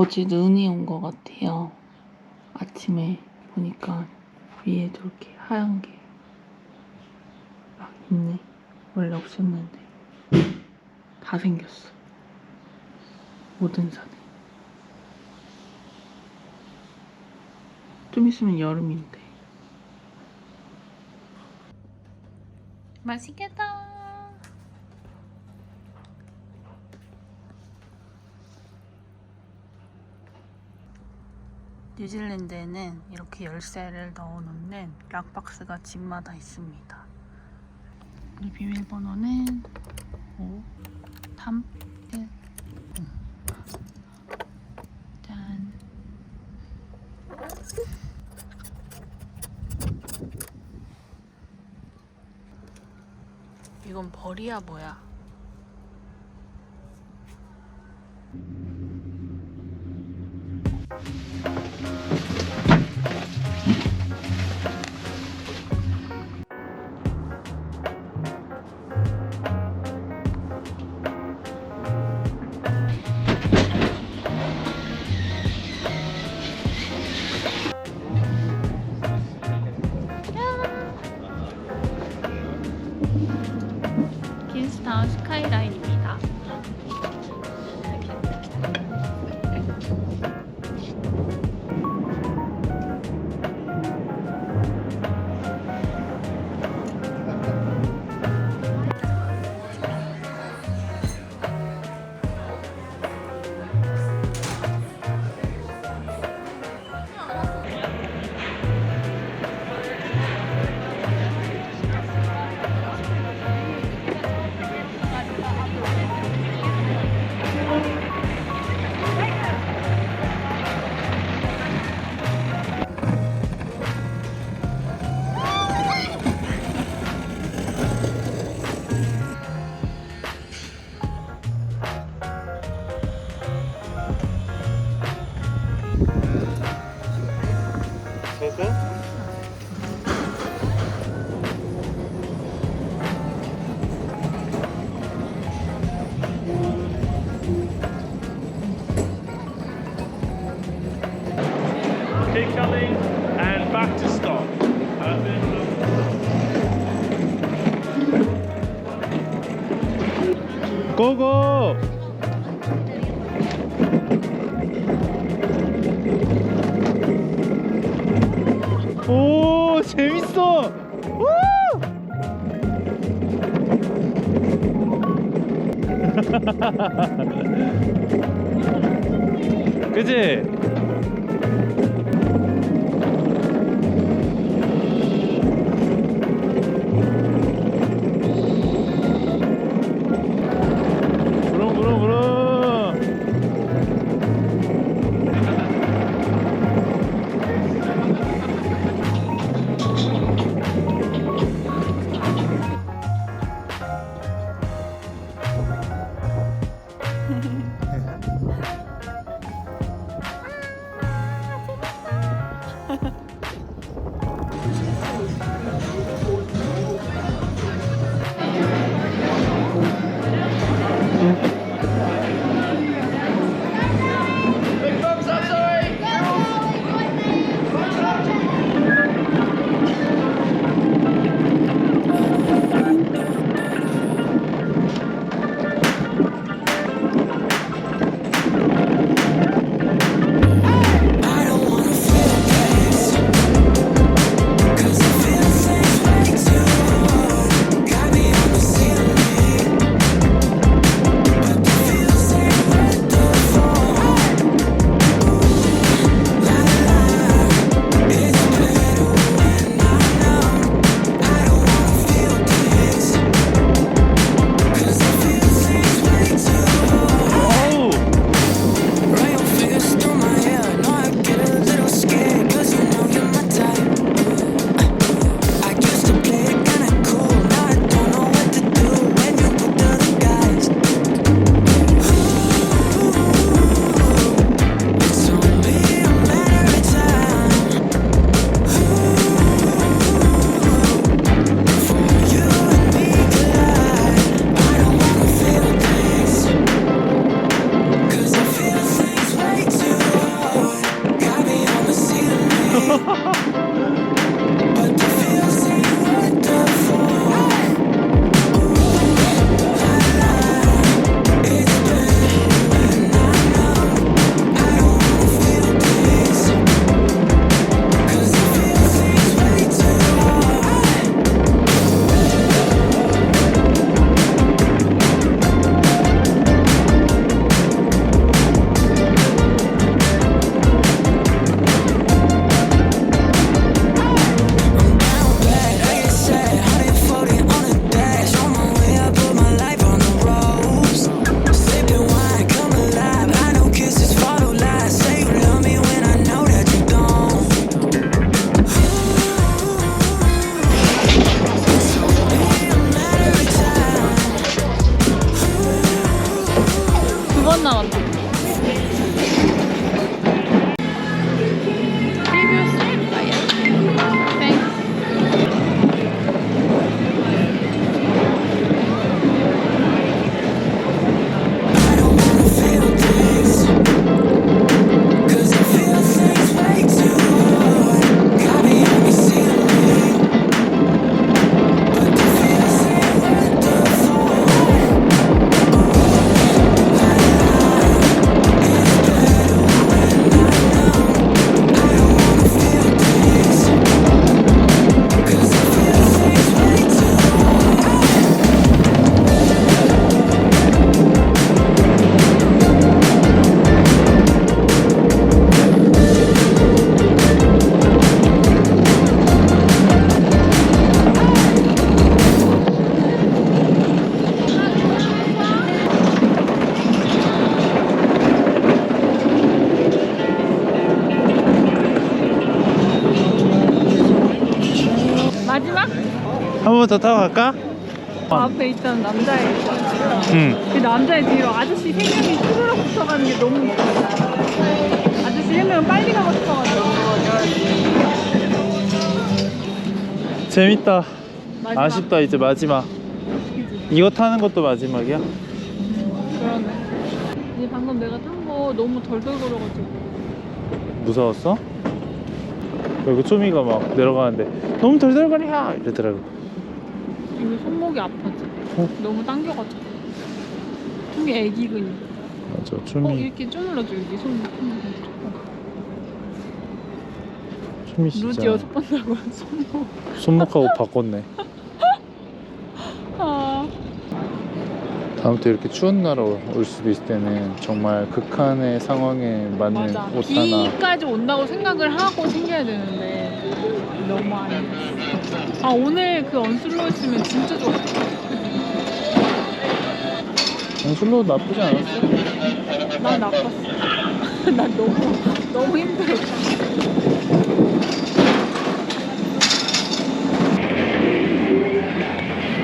어제 눈이 온 것 같아요. 아침에 보니까 위에도 이렇게 하얀 게 막 있네. 원래 없었는데 다 생겼어. 모든 산에. 좀 있으면 여름인데. 맛있겠다. 뉴질랜드에는 이렇게 열쇠를 넣어놓는 락박스가 집마다 있습니다. 우리 비밀번호는 5, 3, 1, 0. 짠. 이건 벌이야 뭐야? 퀸스타운 스카이라인입니다. Keep coming and back to stop. 고고! 오, 재밌어! 우! 그치? 번 더 타고 갈까? 앞에 있던 남자애 있잖아. 응. 그 남자애 뒤로 아저씨 3명이 쭈르륵 붙어가는 게 너무 웃겨. 아저씨 1명은 빨리 가고 싶어가지고. 재밌다. 마지막. 아쉽다 이제 마지막. 이거 타는 것도 마지막이야? 그러네. 근데 방금 내가 탄 거 너무 덜덜거려가지고. 무서웠어? 여기 초미가 막 내려가는데 너무 덜덜거려 이러더라고. 이거 손목이 아파지. 너무 당겨가지고. 초미 애기 근육. 맞아 초미. 이렇게 쪼눌러줘 여기 손목. 초미 진짜 루지 6번 나고 손목. 손목하고 바꿨네. 아. 다음부터 이렇게 추운 나라 올 수도 있을 때는 정말 극한의 상황에 맞는 맞아. 옷 하나. 비까지 온다고 생각을 하고 챙겨야 되는데 너무 아니었어. 아 오늘 그 언슬로였으면 진짜 좋았어. 슬로우 나쁘지 않았어. 난 나빴어. 난 너무 힘들었어.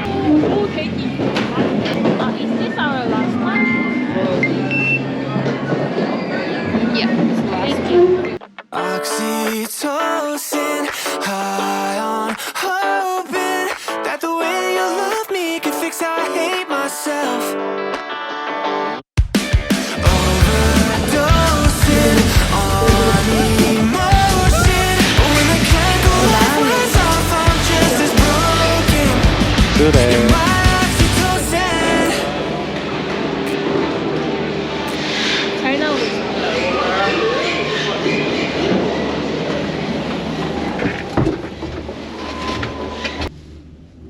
오 대기. Is this our last one? Yeah, it's the last one. Oxytocin, high on hoping that the way you love me can fix how I hate myself. Overdosing on emotion, but when the chemical light wears off, I'm just as broken. 그래. My oxytocin. 잘 나오고 있어.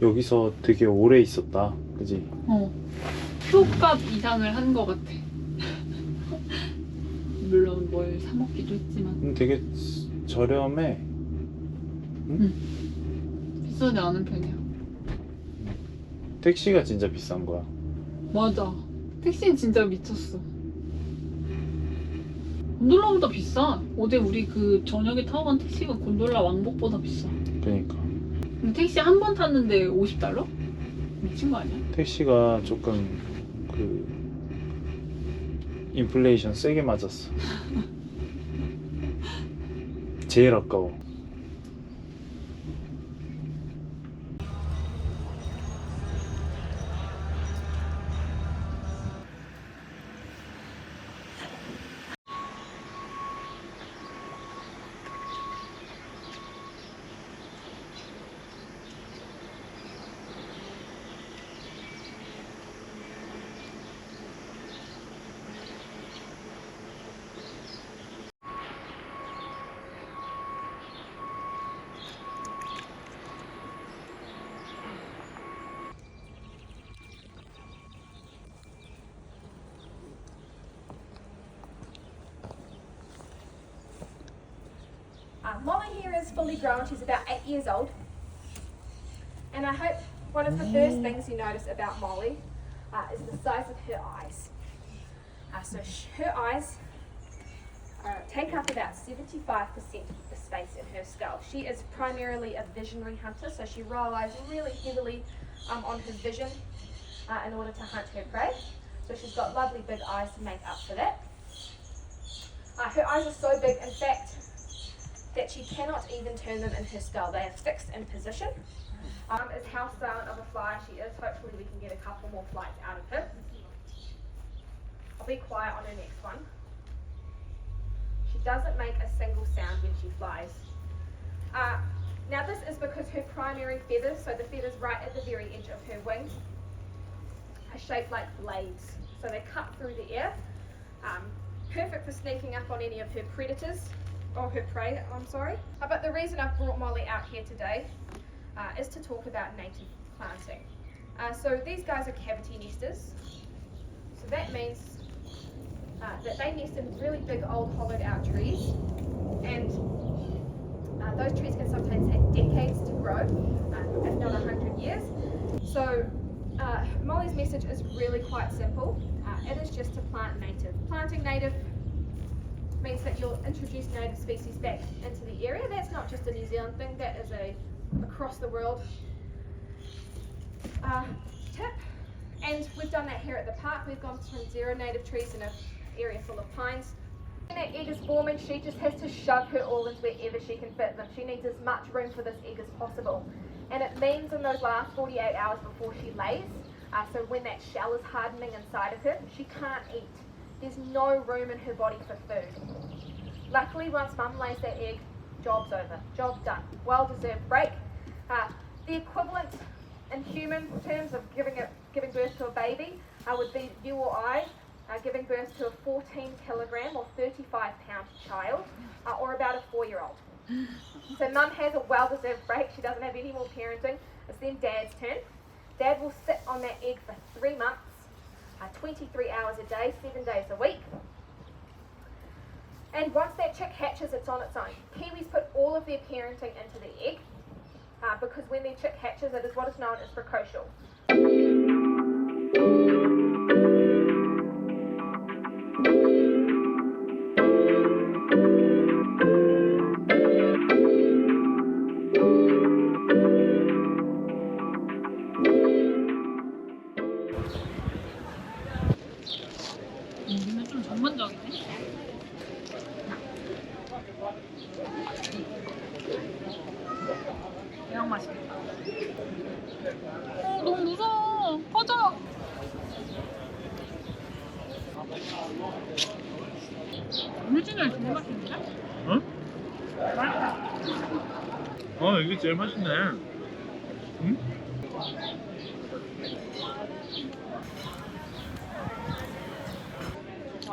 여기서 되게 오래 있었다. 그지? 표값 이상을 한 것 같아. 물론 뭘 사 먹기도 했지만 되게 저렴해. 비싸지 않은 편이야. 택시가 진짜 비싼 거야. 맞아. 택시는 진짜 미쳤어. 곤돌라보다 비싸. 어제 우리 그 저녁에 타고 간 택시가 곤돌라 왕복보다 비싸. 그러니까 근데 택시 한 번 탔는데 $50? 미친 거 아니야? 택시가 조금 그 인플레이션 세게 맞았어. 제일 아까워. Molly here is fully grown. She's about 8 years old. And I hope one of the first things you notice about Molly is the size of her eyes. Her eyes take up about 75% of the space in her skull. She is primarily a visionary hunter, so she relies really heavily on her vision in order to hunt her prey. So she's got lovely big eyes to make up for that. Her eyes are so big, in fact, that she cannot even turn them in her skull. They are fixed in position. As house silent of a fly she is, hopefully we can get a couple more flights out of her. I'll be quiet on her next one. She doesn't make a single sound when she flies. Now this is because her primary feathers, so the feathers right at the very edge of her wings, are shaped like blades. So they cut through the air. Perfect for sneaking up on any of her predators. Or her prey, I'm sorry. But the reason I've brought Molly out here today is to talk about native planting. So these guys are cavity nesters. So that means that they nest in really big old hollowed out trees. And those trees can sometimes take decades to grow, if not 100 years. So Molly's message is really quite simple. It is just to plant native. Planting native means that you'll introduce native species back into the area. That's not just a New Zealand thing, that is a across the world tip. And we've done that here at the park. We've gone from 0 native trees in an area full of pines. When that egg is forming, she just has to shove her organs wherever she can fit them. She needs as much room for this egg as possible. And it means in those last 48 hours before she lays, so when that shell is hardening inside of her, she can't eat. There's no room in her body for food. Luckily, once mum lays that egg, job's over, job done. Well-deserved break. The equivalent in human terms of giving birth to a baby would be you or I giving birth to a 14 kilogram or 35 pound child, or about a 4-year-old. So mum has a well-deserved break. She doesn't have any more parenting. It's then dad's turn. Dad will sit on that egg for 3 months, 23 hours a day, 7 days a week. And once that chick hatches, it's on its own. Kiwis put all of their parenting into the egg, because when their chick hatches, it is what is known as precocial. 여기는 좀 전문적이네. 대박 맛있겠다. 너무 무서워. 꺼져. 오리지널 제일 맛있는데? 응? 맛있다. 이게 제일 맛있네. 응?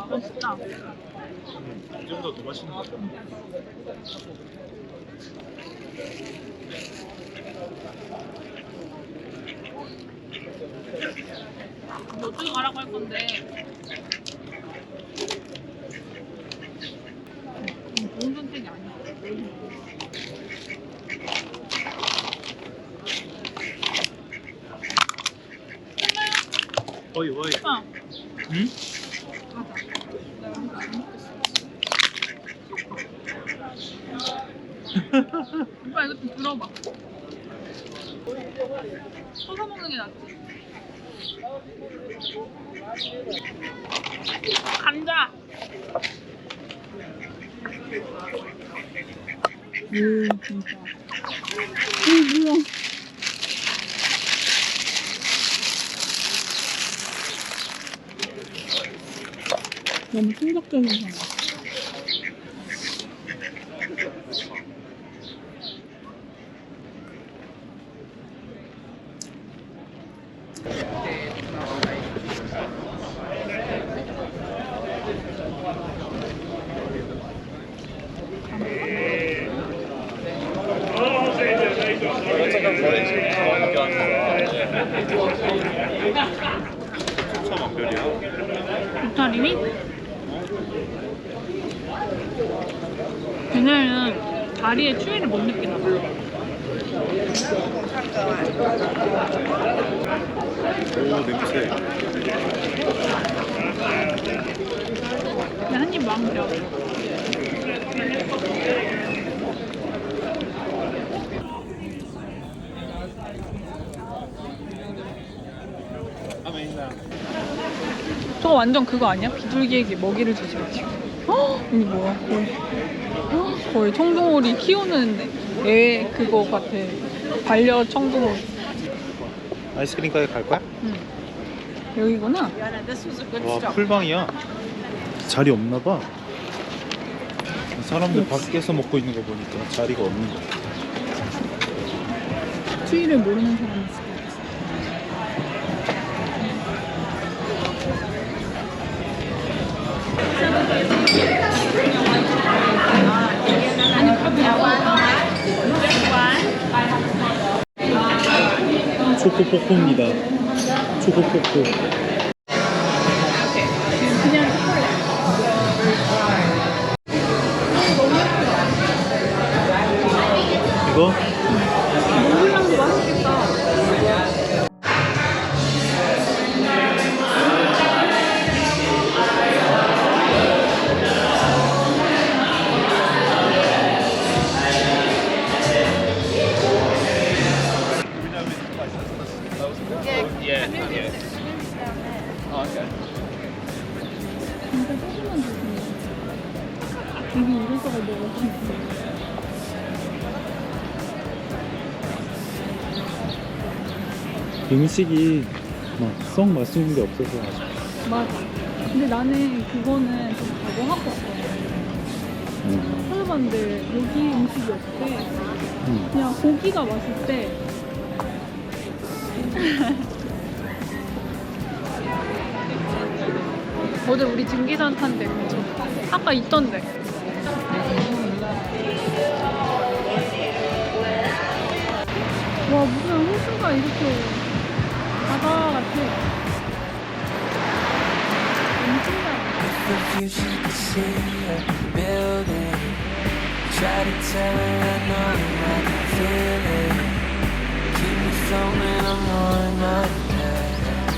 맛있다. 이 정도 더 맛있는 것 같아. 너 어떻게 가라고 할 건데? 좋은 선택이 아니야. 어이. 오빠. 응? 오빠 이거 좀 들어봐. 쏟아 먹는 게 낫지. 감자. 진짜. 뭐야? 너무 충격적이잖아. 도타리니? 걔네는 다리의 추위를 못 느끼나 봐. 오, 냄새. 그냥 한입 먹으려. 저거 완전 그거 아니야? 비둘기에게 먹이를 주지 마시고. 이게 뭐야? 거의 청둥오리 키우는 애 그거 같아. 반려 청둥오리. 아이스크림 가게 갈 거야? 응. 여기구나. 와, 풀방이야. 자리 없나 봐. 사람들 밖에서 먹고 있는 거 보니까 자리가 없는 거야. 추위를 모르는 사람이 있을 것 같아. 초코포코입니다. 초코포코. 그냥 이거? 몽블랑도 맛있겠다. 여기 이래저거 먹어. 음식이 막 썩 맛있는 게 없어서 아쉽다. 맞아. 근데 나는 그거는 좀 각오하고 왔거든. 찾아봤는데 여기 음식이 없대. 그냥 고기가 맛있대. 어제 우리 증기산 탄데 그쵸? 아까 있던데. 와 무슨 호수가 이렇게 바다 같아. 너무 신기하다. The future could see her building. Try to tell her I know I can feel it. Keep me floating, I'm on my path.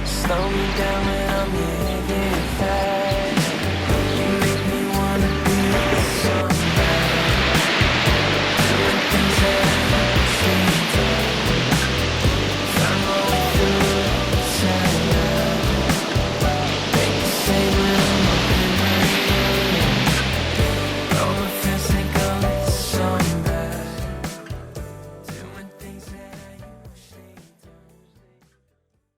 Slow me down when I'm here.